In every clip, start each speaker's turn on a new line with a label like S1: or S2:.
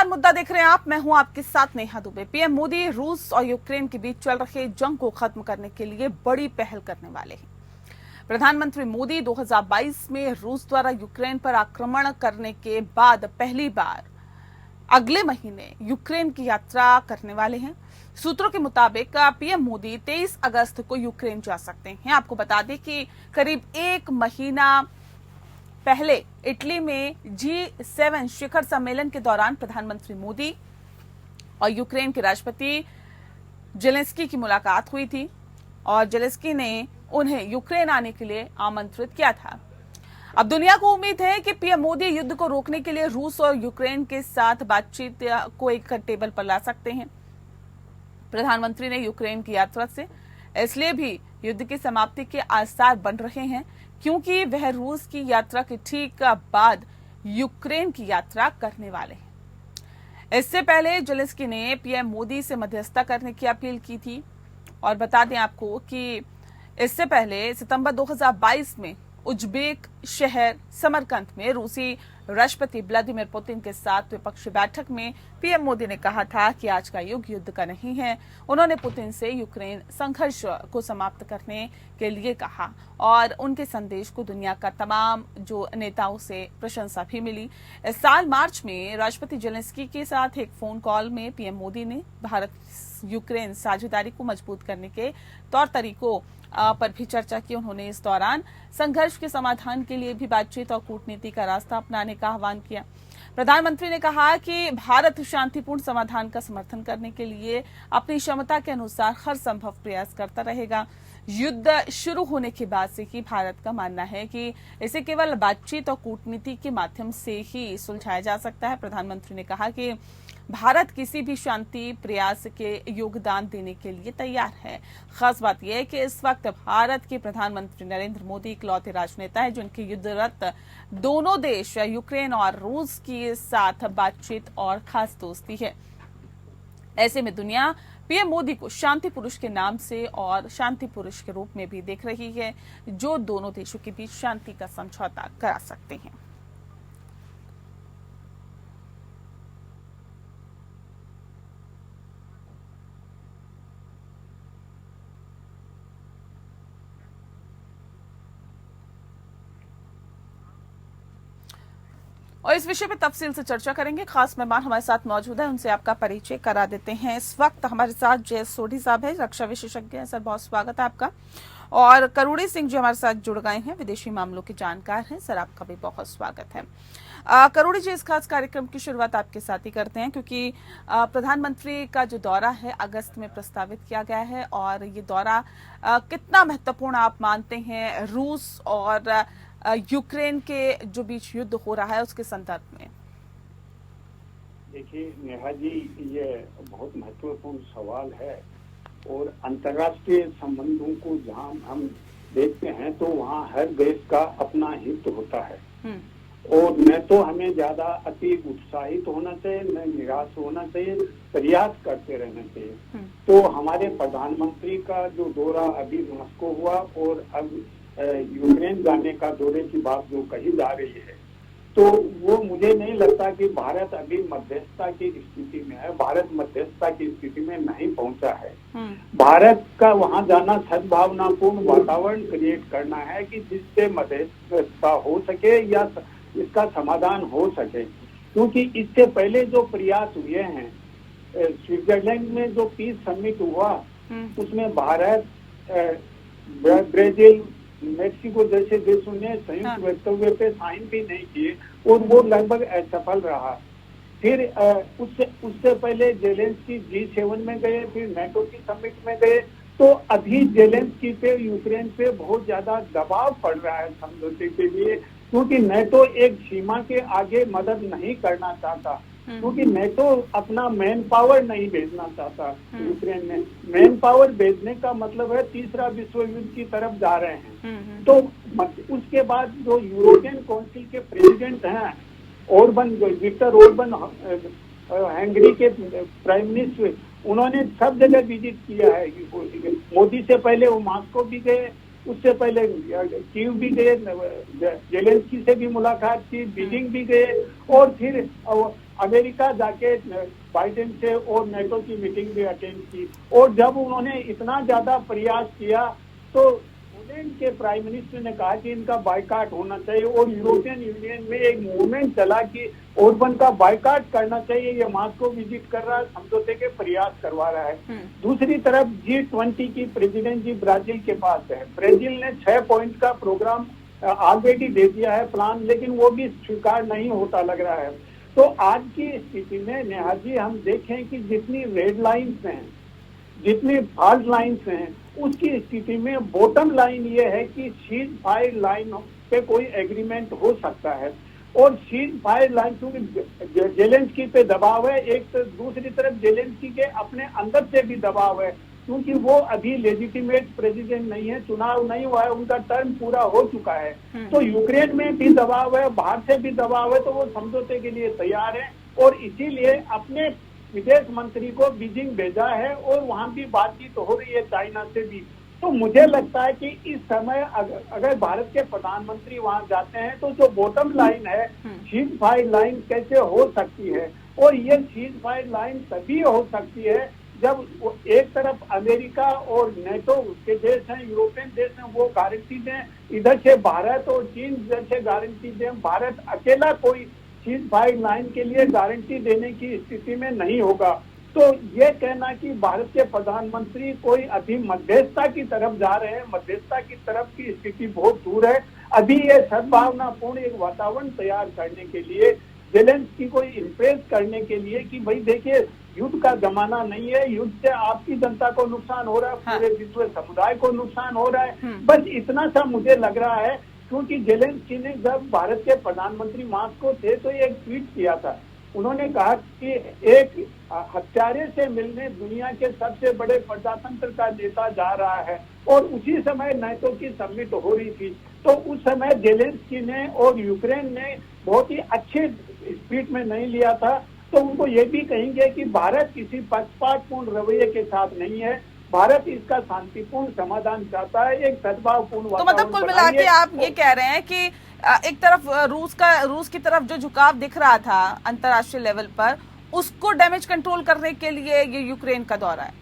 S1: नमस्कार, मुद्दा देख रहे हैं आप। मैं हूं आपके साथ नेहा दुबे। पीएम मोदी रूस और यूक्रेन के बीच चल रहे जंग को खत्म करने के लिए बड़ी पहल करने वाले हैं। प्रधानमंत्री मोदी 2022 में रूस द्वारा यूक्रेन पर आक्रमण करने के बाद पहली बार अगले महीने यूक्रेन की यात्रा करने वाले हैं। सूत्रों के मुताबिक पीएम मोदी 23 अगस्त को यूक्रेन जा सकते हैं। आपको बता दें कि करीब एक महीना पहले इटली में G7 शिखर सम्मेलन के दौरान प्रधानमंत्री मोदी और यूक्रेन के राष्ट्रपति जेलेंस्की की मुलाकात हुई थी और जेलेंस्की ने उन्हें यूक्रेन आने के लिए आमंत्रित किया था। अब दुनिया को उम्मीद है कि पीएम मोदी युद्ध को रोकने के लिए रूस और यूक्रेन के साथ बातचीत को एक टेबल पर ला सकते हैं। प्रधानमंत्री ने यूक्रेन की यात्रा से इसलिए भी युद्ध की समाप्ति के आसार बन रहे हैं क्योंकि वह रूस की यात्रा के ठीक बाद यूक्रेन की यात्रा करने वाले हैं। इससे पहले जेलेंस्की ने पीएम मोदी से मध्यस्थता करने की अपील की थी और बता दें आपको कि इससे पहले सितंबर 2022 में उज्बेक शहर समरकंद में रूसी राष्ट्रपति व्लादिमीर पुतिन के साथ द्विपक्षीय बैठक में पीएम मोदी ने कहा था कि आज का युग युद्ध का नहीं है। उन्होंने पुतिन से यूक्रेन संघर्ष को समाप्त करने के लिए कहा और उनके संदेश को दुनिया का तमाम जो नेताओं से प्रशंसा भी मिली। इस साल मार्च में राष्ट्रपति जेलेंस्की के साथ एक फोन कॉल में पीएम मोदी ने भारत यूक्रेन साझेदारी को मजबूत करने के तौर तरीकों पर भी चर्चा की। उन्होंने इस दौरान संघर्ष के समाधान के लिए भी बातचीत और कूटनीति का रास्ता अपनाने का आह्वान किया। प्रधानमंत्री ने कहा कि भारत शांतिपूर्ण समाधान का समर्थन करने के लिए अपनी क्षमता के अनुसार हर संभव प्रयास करता रहेगा। युद्ध शुरू होने के बाद से ही भारत का मानना है कि इसे केवल बातचीत और कूटनीति के माध्यम से ही सुलझाया जा सकता है। प्रधानमंत्री ने कहा कि भारत किसी भी शांति प्रयास के योगदान देने के लिए तैयार है। खास बात यह है कि इस वक्त भारत के प्रधानमंत्री नरेंद्र मोदी इकलौते राजनेता है जिनकी युद्धरत दोनों देश यूक्रेन और रूस के साथ बातचीत और खास दोस्ती है। ऐसे में दुनिया पीएम मोदी को शांति पुरुष के नाम से और शांति पुरुष के रूप में भी देख रही है जो दोनों देशों के बीच शांति का समझौता करा सकते हैं। और इस विषय पे तफसील से चर्चा करेंगे। खास मेहमान हमारे साथ मौजूद है, उनसे आपका परिचय करा देते हैं। इस वक्त हमारे साथ जय सोढ़ी साहब है, रक्षा विशेषज्ञ हैं। सर, बहुत स्वागत है आपका। और करुणी सिंह जी हमारे साथ जुड़ गए हैं, विदेशी मामलों के जानकार हैं। सर, आपका भी बहुत स्वागत है। करुणी जी, इस खास कार्यक्रम की शुरुआत आपके साथ ही करते हैं क्योंकि प्रधानमंत्री का जो दौरा है अगस्त में प्रस्तावित किया गया है और ये दौरा कितना महत्वपूर्ण आप मानते हैं रूस और यूक्रेन के जो बीच युद्ध हो रहा है उसके संदर्भ में?
S2: देखिए नेहा जी, ये बहुत महत्वपूर्ण सवाल है और अंतर्राष्ट्रीय संबंधों को जहां हम देखते हैं तो वहां हर देश का अपना हित होता है और न तो हमें ज्यादा अति उत्साहित होना चाहिए न निराश होना चाहिए, प्रयास करते रहना चाहिए। तो हमारे प्रधानमंत्री का जो दौरा अभी मॉस्को हुआ और अब यूक्रेन जाने का दौरे की बात जो कही जा रही है तो वो मुझे नहीं लगता कि भारत अभी मध्यस्थता की स्थिति में है। भारत मध्यस्थता की स्थिति में नहीं पहुंचा है। भारत का वहां जाना सद्भावनापूर्ण वातावरण क्रिएट करना है कि जिससे मध्यस्थता हो सके या इसका समाधान हो सके, क्योंकि इससे पहले जो प्रयास हुए हैं स्विट्जरलैंड में जो पीस समिट हुआ उसमें भारत, ब्राजील, मेक्सिको जैसे देशों ने संयुक्त वक्तव्य पे साइन भी नहीं किए और वो लगभग असफल रहा। फिर उससे पहले जेलेंस्की G7 में गए, फिर नाटो की समिट में गए। तो अभी जेलेंस्की पे यूक्रेन पे बहुत ज्यादा दबाव पड़ रहा है समझौते के लिए, क्योंकि नाटो एक सीमा के आगे मदद नहीं करना चाहता, क्योंकि नाटो अपना मैन पावर नहीं भेजना चाहता। यूक्रेन में मैन पावर भेजने का मतलब है तीसरा विश्व युद्ध की तरफ जा रहे हैं। तो उसके बाद जो यूरोपियन काउंसिल के प्रेसिडेंट हैं ऑर्बन, विक्टर ऑर्बन, हंगरी के प्राइम मिनिस्टर, उन्होंने सब जगह विजिट किया है। मोदी से पहले वो मॉस्को भी गए, उससे पहले कीव भी गए, जेलेंस्की से भी मुलाकात की, बीजिंग भी गए और फिर अमेरिका जाके बाइडेन से और नेटो की मीटिंग भी अटेंड की, और जब उन्होंने इतना ज्यादा प्रयास किया तो पोलैंड के प्राइम मिनिस्टर ने कहा कि इनका बायकॉट होना चाहिए, और यूरोपियन यूनियन में एक मूवमेंट चला कि ओरबन का बायकॉट करना चाहिए, ये मॉस्को विजिट कर रहा है, समझौते के प्रयास करवा रहा है। दूसरी तरफ G20 की प्रेसिडेंसी ब्राजील के पास है। ब्राजील ने 6 पॉइंट का प्रोग्राम ऑलरेडी दे दिया है प्लान, लेकिन वो भी स्वीकार नहीं होता लग रहा है। तो आज की स्थिति में नेहा जी हम देखें कि जितनी रेड लाइन्स हैं, जितनी फॉल्ट लाइन्स हैं, उसकी स्थिति में बॉटम लाइन ये है कि सीज फायर लाइन पे कोई एग्रीमेंट हो सकता है, और सीज फायर लाइन क्योंकि जेलेंस्की पे दबाव है, एक तो दूसरी तरफ जेलेंस्की के अपने अंदर से भी दबाव है, क्योंकि वो अभी लेजिटिमेट प्रेसिडेंट नहीं है, चुनाव नहीं हुआ है, उनका टर्म पूरा हो चुका है। तो यूक्रेन में भी दबाव है, बाहर से भी दबाव है, तो वो समझौते के लिए तैयार है, और इसीलिए अपने विदेश मंत्री को बीजिंग भेजा है, और वहां भी बातचीत हो रही है चाइना से भी। तो मुझे लगता है कि इस समय अगर भारत के प्रधानमंत्री वहां जाते हैं तो जो बॉटम लाइन है, सीज फायर लाइन कैसे हो सकती है, और ये सीज फायर लाइन तभी हो सकती है जब एक तरफ अमेरिका और नेटो के देश हैं, यूरोपियन देश हैं, वो गारंटी दें, इधर से भारत और चीन इधर से गारंटी दें। भारत अकेला कोई सीज फायर लाइन के लिए गारंटी देने की स्थिति में नहीं होगा। तो ये कहना कि भारत के प्रधानमंत्री कोई अभी मध्यस्थता की तरफ जा रहे हैं, मध्यस्थता की तरफ की स्थिति बहुत दूर है। अभी ये सद्भावनापूर्ण एक वातावरण तैयार करने के लिए, जेलेंस्की को इम्प्रेस करने के लिए कि भाई देखिए युद्ध का जमाना नहीं है, युद्ध से आपकी जनता को नुकसान हो रहा है, पूरे विश्व समुदाय को नुकसान हो रहा है, बस इतना सा मुझे लग रहा है। क्योंकि जेलेंस्की ने जब भारत के प्रधानमंत्री मॉस्को थे तो एक ट्वीट किया था, उन्होंने कहा कि एक हत्यारे से मिलने दुनिया के सबसे बड़े प्रजातंत्र का नेता जा रहा है, और उसी समय नाटो की समिट हो रही थी। तो उस समय जेलेंस्की ने और यूक्रेन ने बहुत ही अच्छे स्पीड में नहीं लिया था। तो उनको ये भी कहेंगे कि भारत किसी पक्षपातपूर्ण रवैये के साथ नहीं है, भारत इसका शांतिपूर्ण समाधान चाहता है, एक सद्भावपूर्ण
S1: तो मतलब कुल मिला के आप ये कह रहे हैं कि एक तरफ रूस की तरफ जो झुकाव दिख रहा था अंतर्राष्ट्रीय लेवल पर, उसको डैमेज कंट्रोल करने के लिए ये यूक्रेन का दौरा है।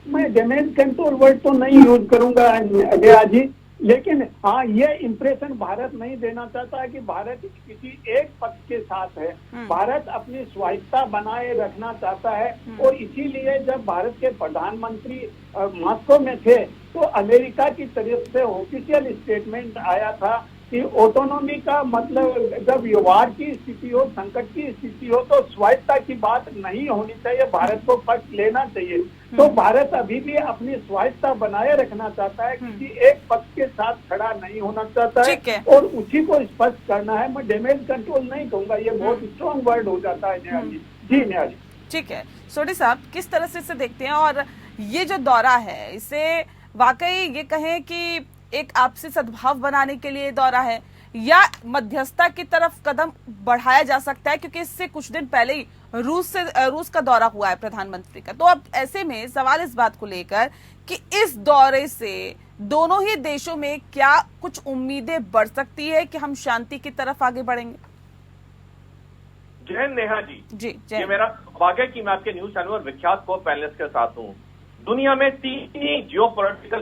S2: मैं डैमेज कंट्रोल वर्ड तो नहीं यूज करूंगा अजय जी, लेकिन हाँ ये इम्प्रेशन भारत नहीं देना चाहता है कि भारत किसी एक पक्ष के साथ है। भारत अपनी स्वायत्तता बनाए रखना चाहता है, और इसीलिए जब भारत के प्रधानमंत्री मॉस्को में थे तो अमेरिका की तरफ से ऑफिशियल स्टेटमेंट आया था कि ऑटोनॉमी का मतलब जब वार की स्थिति हो, संकट की स्थिति हो, तो स्वायत्तता की बात नहीं होनी चाहिए, भारत को पक्ष लेना चाहिए। तो भारत अभी भी अपनी स्वायत्तता बनाए रखना चाहता है, किसी एक पक्ष के साथ खड़ा नहीं होना चाहता है, और उसी को स्पष्ट करना है। मैं डैमेज कंट्रोल नहीं कहूंगा, ये बहुत स्ट्रॉन्ग वर्ड हो जाता है न्याय जी। जी न्याय जी,
S1: ठीक है। सोडी साहब किस तरह से इसे देखते हैं, और ये जो दौरा है इसे वाकई ये कहें कि एक आपसी सद्भाव बनाने के लिए दौरा है, या मध्यस्थता की तरफ कदम बढ़ाया जा सकता है, क्योंकि इससे कुछ दिन पहले ही रूस का दौरा हुआ है प्रधानमंत्री का। तो अब ऐसे में सवाल इस बात को लेकर कि इस दौरे से दोनों ही देशों में क्या कुछ उम्मीदें बढ़ सकती है कि हम शांति की तरफ आगे बढ़ेंगे?
S3: जय नेहा जी।
S1: जी
S3: ये मेरा सौभाग्य कि मैं आपके न्यूज चैनल और विख्यात को पैनलिस्ट के साथ हूँ। दुनिया में 3 ही जियोपॉलिटिकल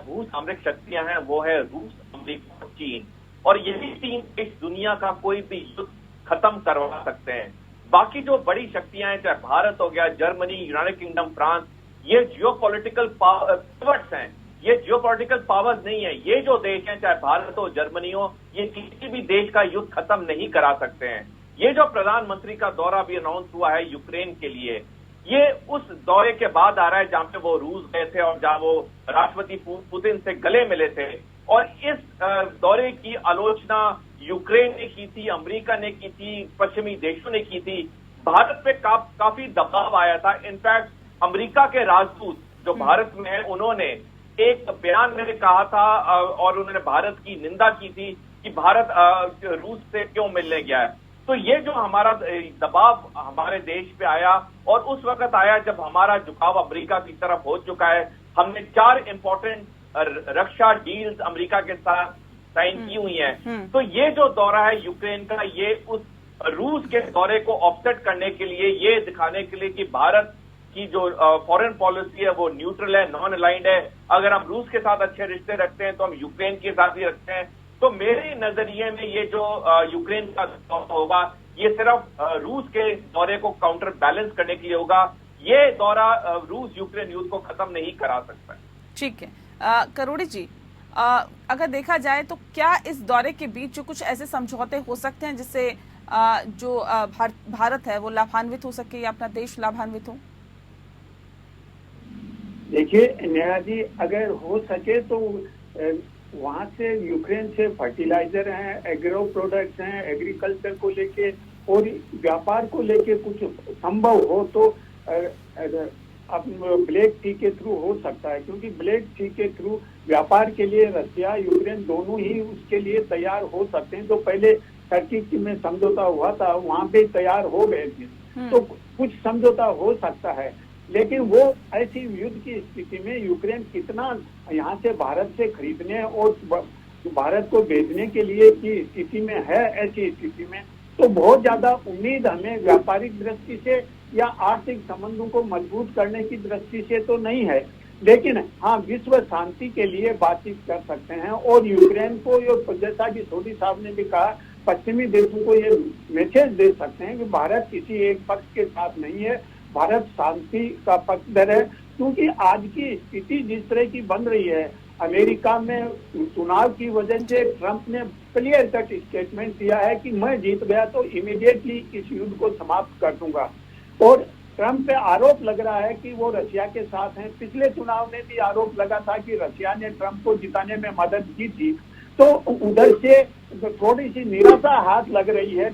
S3: भूसामरिक शक्तियां हैं, वो है रूस, अमेरिका और चीन, और यही 3 देश दुनिया का कोई भी युद्ध खत्म करवा सकते हैं। बाकी जो बड़ी शक्तियां हैं, चाहे भारत हो गया, जर्मनी, यूनाइटेड किंगडम, फ्रांस, ये जियोपॉलिटिकल पावर्स हैं, ये जियोपॉलिटिकल पावर्स नहीं है। ये जो देश हैं, चाहे भारत हो, जर्मनी हो, ये किसी भी देश का युद्ध खत्म नहीं करा सकते हैं। ये जो प्रधानमंत्री का दौरा भी अनाउंस हुआ है यूक्रेन के लिए, ये उस दौरे के बाद आ रहा है जहां पे वो रूस गए थे और जहां वो राष्ट्रपति पुतिन से गले मिले थे, और इस दौरे की आलोचना यूक्रेन ने की थी, अमेरिका ने की थी, पश्चिमी देशों ने की थी। भारत पे काफी दबाव आया था। इनफैक्ट अमेरिका के राजदूत जो भारत में है, उन्होंने एक बयान में कहा था और उन्होंने भारत की निंदा की थी कि भारत रूस से क्यों मिलने गया है। तो ये जो हमारा दबाव हमारे देश पे आया, और उस वक्त आया जब हमारा झुकाव अमेरिका की तरफ हो चुका है। हमने 4 इंपॉर्टेंट रक्षा डील्स अमेरिका के साथ साइन की हुई हैं। तो ये जो दौरा है यूक्रेन का, ये उस रूस के दौरे को ऑफसेट करने के लिए, ये दिखाने के लिए कि भारत की जो फॉरेन पॉलिसी है वो न्यूट्रल है, नॉन अलाइंड है। अगर हम रूस के साथ अच्छे रिश्ते रखते हैं तो हम यूक्रेन के साथ भी रखते हैं। तो मेरे नजरिए में ये जो यूक्रेन का दौरा होगा, ये सिर्फ रूस के दौरे को काउंटर बैलेंस करने के लिए होगा। ये दौरा रूस यूक्रेन युद्ध को खत्म नहीं करा सकता। ठीक है
S1: करोड़ी जी, अगर देखा जाए तो क्या इस दौरे के बीच जो कुछ ऐसे समझौते हो सकते हैं जिससे जो भारत है वो लाभान्वित हो सके या अपना देश लाभान्वित हो?
S2: देखिए नेहा जी, अगर हो सके तो वहां से यूक्रेन से फर्टिलाइजर हैं, एग्रो प्रोडक्ट्स हैं, एग्रीकल्चर को लेके और व्यापार को लेके कुछ संभव हो तो अब ब्लैक सी के थ्रू हो सकता है, क्योंकि ब्लैक सी के थ्रू व्यापार के लिए रशिया यूक्रेन दोनों ही उसके लिए तैयार हो सकते हैं। जो पहले टर्की में समझौता हुआ था वहां पे तैयार हो गए थे, तो कुछ समझौता हो सकता है। लेकिन वो ऐसी युद्ध की स्थिति में यूक्रेन कितना यहाँ से भारत से खरीदने और भारत को भेजने के लिए की स्थिति में है, ऐसी स्थिति में तो बहुत ज्यादा उम्मीद हमें व्यापारिक दृष्टि से या आर्थिक संबंधों को मजबूत करने की दृष्टि से तो नहीं है। लेकिन हाँ, विश्व शांति के लिए बातचीत कर सकते हैं और यूक्रेन को, जैसा कि सोडी साहब ने भी कहा, पश्चिमी देशों को ये मैसेज दे सकते हैं कि भारत किसी एक पक्ष के साथ नहीं है, भारत शांति का पक्षधर है। क्योंकि आज की स्थिति जिस तरह की बन रही है, अमेरिका में चुनाव की वजह से ट्रंप ने क्लियर कट स्टेटमेंट दिया है कि मैं जीत गया तो इमीडिएटली इस युद्ध को समाप्त कर दूंगा। और ट्रंप पे आरोप लग रहा है कि वो रशिया के साथ हैं। पिछले चुनाव में भी आरोप लगा था कि रशिया ने ट्रंप को जिताने में मदद की थी। तो उधर से थोड़ी सी निराशा हाथ लग रही है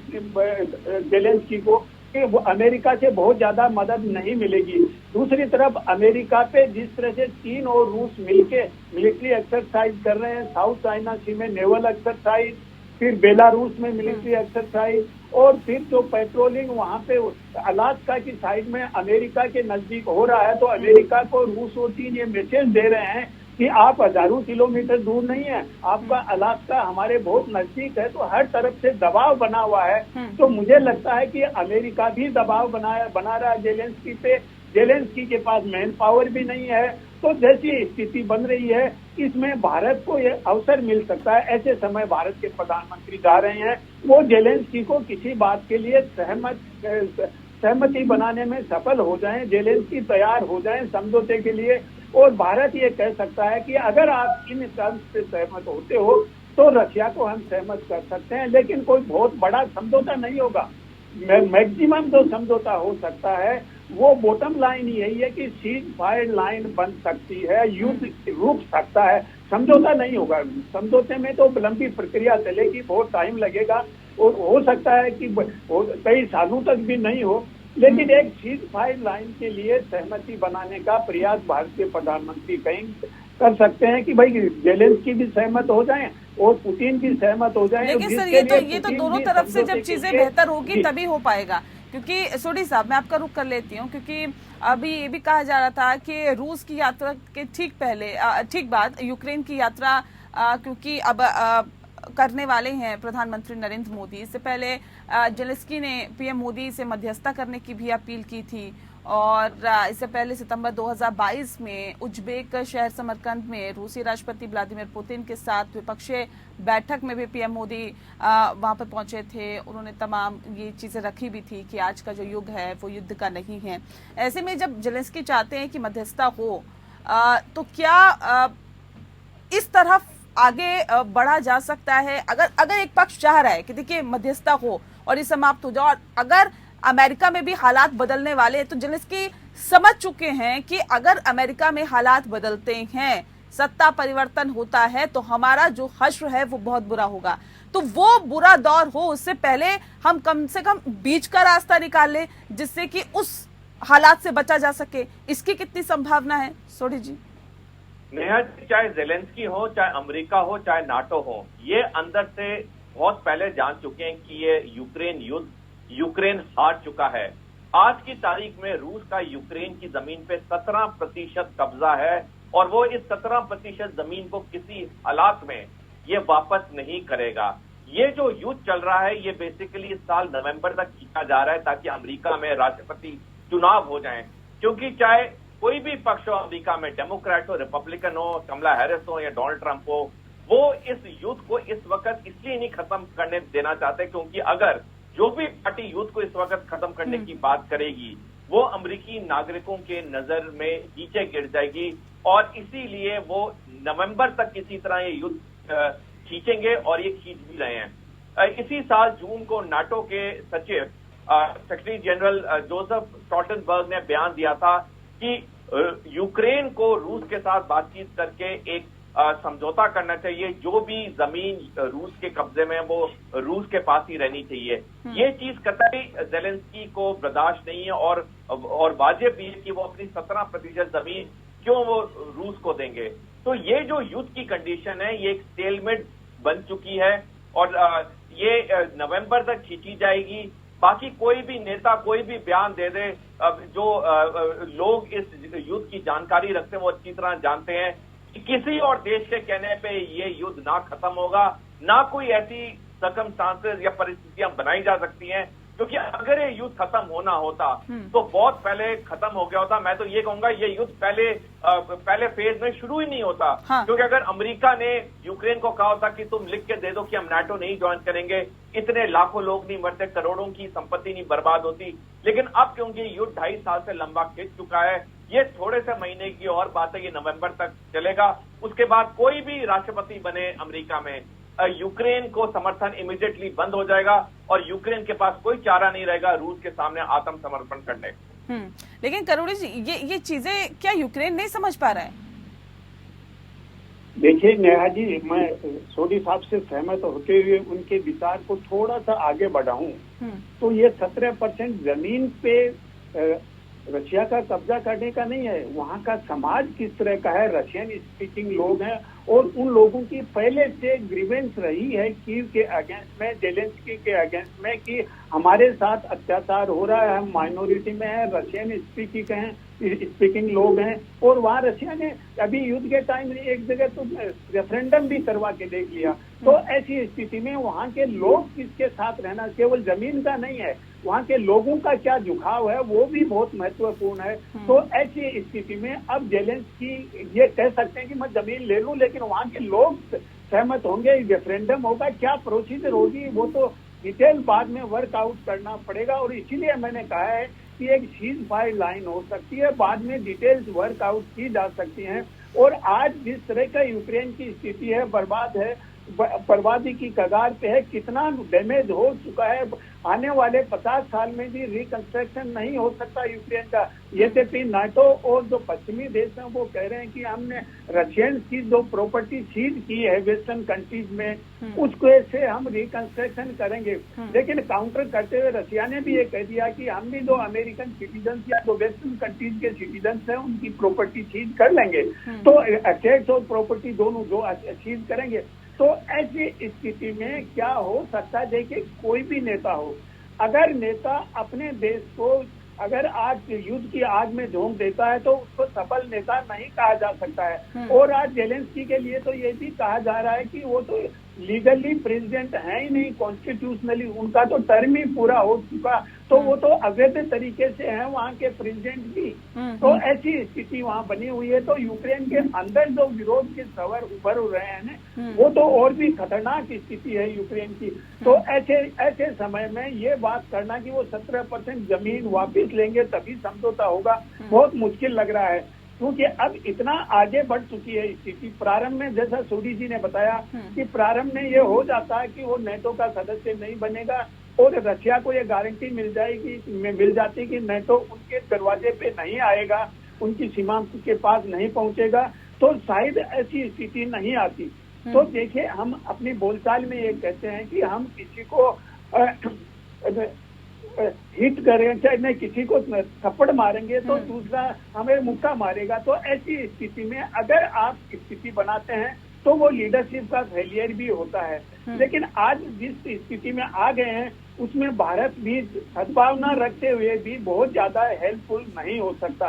S2: जेलेंस्की को कि वो अमेरिका से बहुत ज्यादा मदद नहीं मिलेगी। दूसरी तरफ अमेरिका पे जिस तरह से चीन और रूस मिलके मिलिट्री एक्सरसाइज कर रहे हैं, साउथ चाइना सी में नेवल एक्सरसाइज, फिर बेलारूस में मिलिट्री एक्सरसाइज, और फिर जो पेट्रोलिंग वहां पे अलास्का की साइड में अमेरिका के नजदीक हो रहा है, तो अमेरिका को रूस और चीन ये मैसेज दे रहे हैं कि आप हजारों किलोमीटर दूर नहीं है, आपका अलास्का हमारे बहुत नजदीक है। तो हर तरफ से दबाव बना हुआ है। तो मुझे लगता है कि अमेरिका भी दबाव बना रहा है जेलेंस्की पे। जेलेंस्की के पास मैन पावर भी नहीं है। तो जैसी स्थिति बन रही है, इसमें भारत को ये अवसर मिल सकता है। ऐसे समय भारत के प्रधानमंत्री जा रहे हैं, वो जेलेंस्की को किसी बात के लिए सहमति बनाने में सफल हो जाएं, जेलेंस्की तैयार हो जाएं समझौते के लिए। और भारत ये कह सकता है कि अगर आप इन टर्म्स पे सहमत होते हो तो रशिया को हम सहमत कर सकते हैं, लेकिन कोई बहुत बड़ा समझौता नहीं होगा। मैक्सिमम जो समझौता हो सकता है वो बॉटम लाइन यही है कि सीज फायर लाइन बन सकती है, युद्ध रुक सकता है, समझौता नहीं होगा। समझौते में तो लंबी प्रक्रिया चलेगी, बहुत टाइम लगेगा और हो सकता है कि कई सालों तक भी नहीं हो। लेकिन एक सीज फायर लाइन के लिए सहमति बनाने का प्रयास भारत के प्रधानमंत्री कर सकते हैं कि भाई जेलेंस्की भी सहमत हो जाएं और पुतिन भी सहमत हो जाएं।
S1: लेकिन सर ये तो दोनों तरफ से जब चीजें बेहतर होगी तभी हो पाएगा। क्योंकि सोडी साहब, मैं आपका रुख कर लेती हूँ, क्योंकि अभी ये भी कहा जा रहा था कि रूस की यात्रा के ठीक बाद यूक्रेन की यात्रा क्योंकि अब करने वाले हैं प्रधानमंत्री नरेंद्र मोदी। इससे पहले जेलेंस्की ने पीएम मोदी से मध्यस्थता करने की भी अपील की थी। और इससे पहले सितंबर 2022 में उज्बेक शहर समरकंद में रूसी राष्ट्रपति व्लादिमीर पुतिन के साथ द्विपक्षीय बैठक में भी पीएम मोदी वहां पर पहुंचे थे। उन्होंने तमाम ये चीजें रखी भी थी कि आज का जो युग है वो युद्ध का नहीं है। ऐसे में जब जेलेंस्की चाहते हैं कि मध्यस्थता हो तो क्या इस तरफ आगे बढ़ा जा सकता है? अगर एक पक्ष चाह रहा है कि देखिए मध्यस्थता हो और ये समाप्त हो जाए, और अगर अमेरिका में भी हालात बदलने वाले हैं, तो जेलेंस्की समझ चुके हैं कि अगर अमेरिका में हालात बदलते हैं, सत्ता परिवर्तन होता है, तो हमारा जो हश्र है वो बहुत बुरा होगा। तो वो बुरा दौर हो उससे पहले हम कम से कम बीच का रास्ता निकाल लें जिससे कि उस हालात से बचा जा सके। इसकी कितनी संभावना है सोडी जी?
S3: नेहा, चाहे जेलेंस्की हो, चाहे अमेरिका हो, चाहे नाटो हो, ये अंदर से बहुत पहले जान चुके हैं कि ये यूक्रेन हार चुका है। आज की तारीख में रूस का यूक्रेन की जमीन पे 17% कब्जा है और वो इस 17% जमीन को किसी हालात में ये वापस नहीं करेगा। ये जो युद्ध चल रहा है ये बेसिकली इस साल नवंबर तक खींचा जा रहा है ताकि अमेरिका में राष्ट्रपति चुनाव हो जाएं, क्योंकि चाहे कोई भी पक्ष हो अमेरिका में, डेमोक्रेट हो, रिपब्लिकन हो, कमला हैरिस हो या डोनाल्ड ट्रंप हो, वो इस युद्ध को इस वक्त इसलिए नहीं खत्म करने देना चाहते क्योंकि अगर जो भी पार्टी युद्ध को इस वक्त खत्म करने की बात करेगी वो अमेरिकी नागरिकों के नजर में नीचे गिर जाएगी और इसीलिए वो नवंबर तक किसी तरह ये युद्ध खींचेंगे और ये खींच भी रहे हैं। इसी साल जून को नाटो के सचिव सेक्रेटरी जनरल जोसेफ स्टोल्टनबर्ग ने बयान दिया था कि यूक्रेन को रूस के साथ बातचीत करके एक समझौता करना चाहिए, जो भी जमीन रूस के कब्जे में है वो रूस के पास ही रहनी चाहिए। ये चीज कतई जेलेंस्की को बर्दाश्त नहीं है और वाजिब भी है कि वो अपनी 17% जमीन क्यों वो रूस को देंगे। तो ये जो युद्ध की कंडीशन है ये एक स्टेलमेट बन चुकी है और ये नवंबर तक खींची जाएगी। बाकी कोई भी नेता कोई भी बयान दे दे, जो लोग इस युद्ध की जानकारी रखते हैं वो अच्छी तरह जानते हैं कि किसी और देश के कहने पे ये युद्ध ना खत्म होगा, ना कोई ऐसी सर्कमस्टांसेस या परिस्थितियां बनाई जा सकती हैं, क्योंकि अगर ये युद्ध खत्म होना होता तो बहुत पहले खत्म हो गया होता। मैं तो ये कहूंगा ये युद्ध पहले फेज में शुरू ही नहीं होता। हाँ। क्योंकि अगर अमेरिका ने यूक्रेन को कहा होता कि तुम लिख के दे दो कि हम नाटो नहीं ज्वाइन करेंगे, इतने लाखों लोग नहीं मरते, करोड़ों की संपत्ति नहीं बर्बाद होती। लेकिन अब क्योंकि युद्ध 2.5 साल से लंबा खिंच चुका है, ये थोड़े से महीने की और बात है, ये नवंबर तक चलेगा। उसके बाद कोई भी राष्ट्रपति बने अमेरिका में, यूक्रेन को समर्थन इमीडिएटली बंद हो जाएगा और यूक्रेन के पास कोई चारा नहीं रहेगा रूस के सामने आत्मसमर्पण करने का।
S1: लेकिन करोड़ी जी ये चीजें क्या यूक्रेन नहीं समझ पा रहा है?
S2: देखिए नेहा जी, मैं सोडी साहब से सहमत होते हुए उनके विचार को थोड़ा सा आगे बढ़ाऊं तो ये 17% जमीन पे रशिया का कब्जा करने का नहीं है, वहाँ का समाज किस तरह का है, रशियन स्पीकिंग लोग हैं और उन लोगों की पहले से ग्रीवेंस रही है कीव के अगेंस्ट में, जेलेंस्की के अगेंस्ट में कि हमारे साथ अत्याचार हो रहा है, हम माइनॉरिटी में है, रशियन स्पीकिंग लोग हैं। और वहाँ रशिया ने अभी युद्ध के टाइम एक जगह तो रेफरेंडम भी करवा के देख लिया। तो ऐसी स्थिति में वहाँ के लोग किसके साथ रहना, केवल जमीन का नहीं है, वहाँ के लोगों का क्या झुकाव है वो भी बहुत महत्वपूर्ण है। तो ऐसी स्थिति में अब जेलेंस्की ये कह सकते हैं कि मैं जमीन ले लूं, लेकिन वहाँ के लोग सहमत होंगे, रेफरेंडम होगा, क्या प्रोसीजर होगी वो तो डिटेल बाद में वर्कआउट करना पड़ेगा। और इसीलिए मैंने कहा है कि एक सीज फायर लाइन हो सकती है, बाद में डिटेल्स वर्कआउट की जा सकती हैं। और आज जिस तरह का यूक्रेन की स्थिति है, बर्बादी की कगार पे है, कितना डैमेज हो चुका है, आने वाले 50 साल में भी रिकंस्ट्रक्शन नहीं हो सकता यूक्रेन का। यद्यपि नाटो और जो पश्चिमी देश हैं वो कह रहे हैं कि हमने रशियन की जो प्रॉपर्टी सीज की है वेस्टर्न कंट्रीज में, उसको से हम रिकंस्ट्रक्शन करेंगे। लेकिन काउंटर करते हुए रशिया ने भी ये कह दिया कि हम भी जो अमेरिकन सिटीजन या जो वेस्टर्न कंट्रीज के सिटीजन हैं उनकी प्रॉपर्टी सीज कर लेंगे। तो एसेट्स और प्रॉपर्टी दोनों जो सीज करेंगे। तो ऐसी स्थिति में क्या हो सकता है, देखिए कोई भी नेता हो, अगर नेता अपने देश को अगर आज युद्ध की आग में झोंक देता है तो उसको सफल नेता नहीं कहा जा सकता है। और आज जेलेंस्की के लिए तो ये भी कहा जा रहा है कि वो तो लीगली प्रेसिडेंट है ही नहीं, कॉन्स्टिट्यूशनली उनका तो टर्म ही पूरा हो चुका, तो वो तो अवैध तरीके से हैं वहाँ के प्रेसिडेंट भी। तो ऐसी स्थिति वहाँ बनी हुई है। तो यूक्रेन के अंदर जो विरोध के सवर उभर रहे हैं वो तो और भी खतरनाक स्थिति है यूक्रेन की। तो ऐसे समय में ये बात करना कि वो 17% जमीन वापिस लेंगे तभी समझौता होगा, बहुत मुश्किल लग रहा है। क्योंकि अब इतना आगे बढ़ चुकी है स्थिति। प्रारंभ में जैसा सोडी जी ने बताया कि प्रारंभ में ये हो जाता है कि वो नेटो का सदस्य नहीं बनेगा और रशिया को ये गारंटी मिल जाती कि नेटो उनके दरवाजे पे नहीं आएगा, उनकी सीमा के पास नहीं पहुंचेगा, तो शायद ऐसी स्थिति नहीं आती। तो देखिए हम अपनी बोलचाल में ये कहते हैं कि हम किसी को हिट करें, चाहे नहीं किसी को थप्पड़ मारेंगे तो दूसरा हमें मुक्का मारेगा। तो ऐसी स्थिति में अगर आप स्थिति बनाते हैं तो वो लीडरशिप का फेलियर भी होता है। लेकिन आज जिस स्थिति में आ गए हैं उसमें भारत भी सद्भावना रखते हुए भी बहुत ज्यादा हेल्पफुल नहीं हो सकता।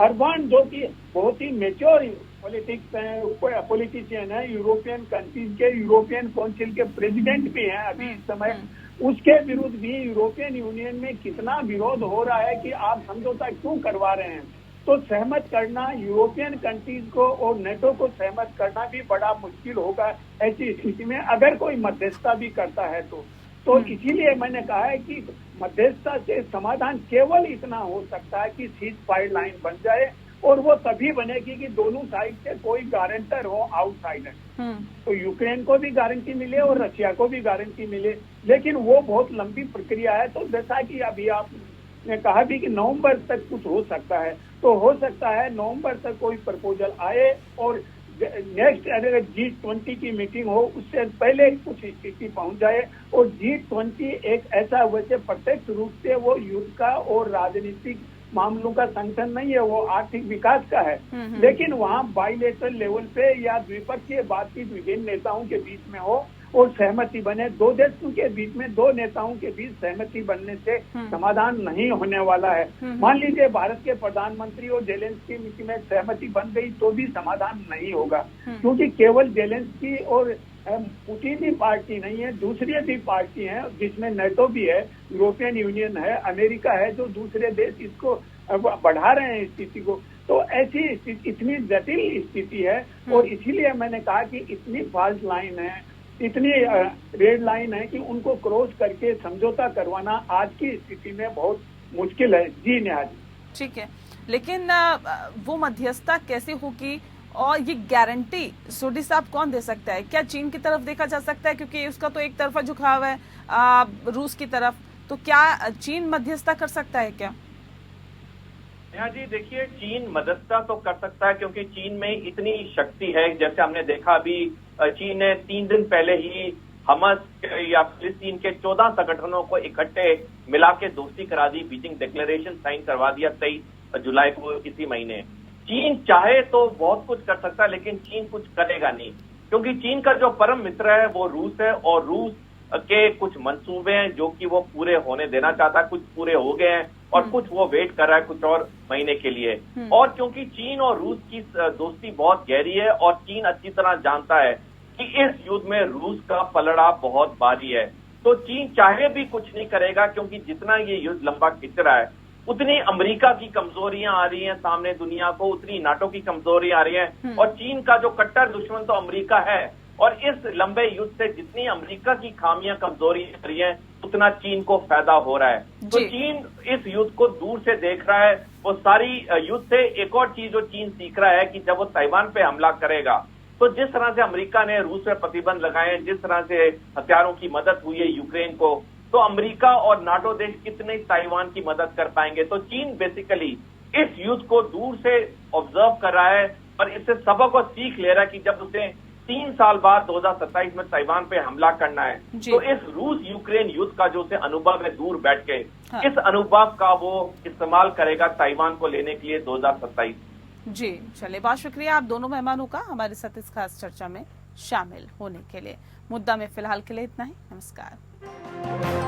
S2: अर्बान जो कि बहुत ही मेच्योर पॉलिटिक्स हैं, पॉलिटिशियन है, यूरोपियन कंट्रीज के यूरोपियन काउंसिल के प्रेसिडेंट भी हैं अभी इस समय। उसके विरुद्ध भी यूरोपियन यूनियन में कितना विरोध हो रहा है कि आप समझौता क्यों करवा रहे हैं। तो सहमत करना यूरोपियन कंट्रीज को और नेटो को सहमत करना भी बड़ा मुश्किल होगा ऐसी स्थिति में, अगर कोई मध्यस्थता भी करता है तो इसीलिए मैंने कहा है कि मध्यस्थता से समाधान केवल इतना हो सकता है कि सीज फायर लाइन बन जाए, और वो तभी बनेगी कि दोनों साइड से कोई गारंटर हो आउटसाइडर। तो यूक्रेन को भी गारंटी मिले और रशिया को भी गारंटी मिले, लेकिन वो बहुत लंबी प्रक्रिया है। तो जैसा कि अभी आपने कहा भी कि नवंबर तक कुछ हो सकता है, तो हो सकता है नवंबर तक कोई प्रपोजल आए और नेक्स्ट अगर G20 की मीटिंग हो उससे पहले कुछ स्थिति पहुंच जाए। और G20 एक ऐसा वैसे प्रत्यक्ष रूप से वो युद्ध का और राजनीतिक मामलों का संगठन नहीं है, वो आर्थिक विकास का है। लेकिन वहाँ बाइलेटरल लेवल पे या द्विपक्षीय बातचीत विभिन्न नेताओं के बीच में हो और सहमति बने। दो देशों के बीच में दो नेताओं के बीच सहमति बनने से समाधान नहीं होने वाला है। मान लीजिए भारत के प्रधानमंत्री और जेलेंस्की में सहमति बन गई तो भी समाधान नहीं होगा, क्योंकि केवल जेलेंस्की और पुतिन ही पार्टी नहीं है, दूसरी भी पार्टी है जिसमें नेटो भी है, यूरोपियन यूनियन है, अमेरिका है, जो दूसरे देश इसको बढ़ा रहे हैं स्थिति को। तो ऐसी इतनी जटिल स्थिति है और इसीलिए मैंने कहा कि इतनी फाल्ट लाइन है, इतनी रेड लाइन है कि उनको क्रॉस करके समझौता करवाना आज की स्थिति में बहुत मुश्किल है। जी नेहा जी।
S1: ठीक है, लेकिन वो मध्यस्थता कैसे होगी और ये गारंटी सोडी साहब कौन दे सकता है? क्या चीन की तरफ देखा जा सकता है, क्योंकि उसका तो एक तरफा झुकाव है रूस की तरफ, तो क्या चीन मध्यस्थता कर सकता है क्या?
S3: नेहा जी देखिए, चीन मध्यस्थता तो कर सकता है क्योंकि चीन में इतनी शक्ति है। जैसे हमने देखा अभी चीन ने 3 दिन पहले ही हमस या फिलिस्तीन के 14 संगठनों को इकट्ठे मिला के दोस्ती करा दी, बीजिंग डिक्लेरेशन साइन करवा दिया 23 जुलाई को इसी महीने। चीन चाहे तो बहुत कुछ कर सकता है, लेकिन चीन कुछ करेगा नहीं, क्योंकि चीन का जो परम मित्र है वो रूस है और रूस के कुछ मंसूबे हैं जो कि वो पूरे होने देना चाहता है। कुछ पूरे हो गए हैं और कुछ वो वेट कर रहा है कुछ और महीने के लिए। और क्योंकि चीन और रूस की दोस्ती बहुत गहरी है और चीन अच्छी तरह जानता है कि इस युद्ध में रूस का पलड़ा बहुत भारी है, तो चीन चाहे भी कुछ नहीं करेगा, क्योंकि जितना ये युद्ध लंबा खिंच रहा है उतनी अमेरिका की कमजोरियां आ रही हैं सामने दुनिया को, उतनी नाटो की कमजोरी आ रही है। और चीन का जो कट्टर दुश्मन तो अमेरिका है, और इस लंबे युद्ध से जितनी अमेरिका की खामियां कमजोरी आ रही हैं उतना चीन को फायदा हो रहा है। तो चीन इस युद्ध को दूर से देख रहा है। वो सारी युद्ध से एक और चीज जो चीन सीख रहा है कि जब वो ताइवान पे हमला करेगा तो जिस तरह से अमेरिका ने रूस पे प्रतिबंध लगाए, जिस तरह से हथियारों की मदद हुई है यूक्रेन को, तो अमेरिका और नाटो देश कितने ताइवान की मदद कर पाएंगे। तो चीन बेसिकली इस युद्ध को दूर से ऑब्जर्व कर रहा है और इससे सबक को सीख ले रहा है कि जब उसे 3 साल बाद 2027 में ताइवान पे हमला करना है तो इस रूस यूक्रेन युद्ध का जो उसे अनुभव है दूर बैठ के, इस अनुभव का वो इस्तेमाल करेगा ताइवान को लेने के लिए 2027।
S1: जी चलिए, बहुत शुक्रिया आप दोनों मेहमानों का हमारे साथ इस खास चर्चा में शामिल होने के लिए। मुद्दा में फिलहाल के लिए इतना ही। नमस्कार।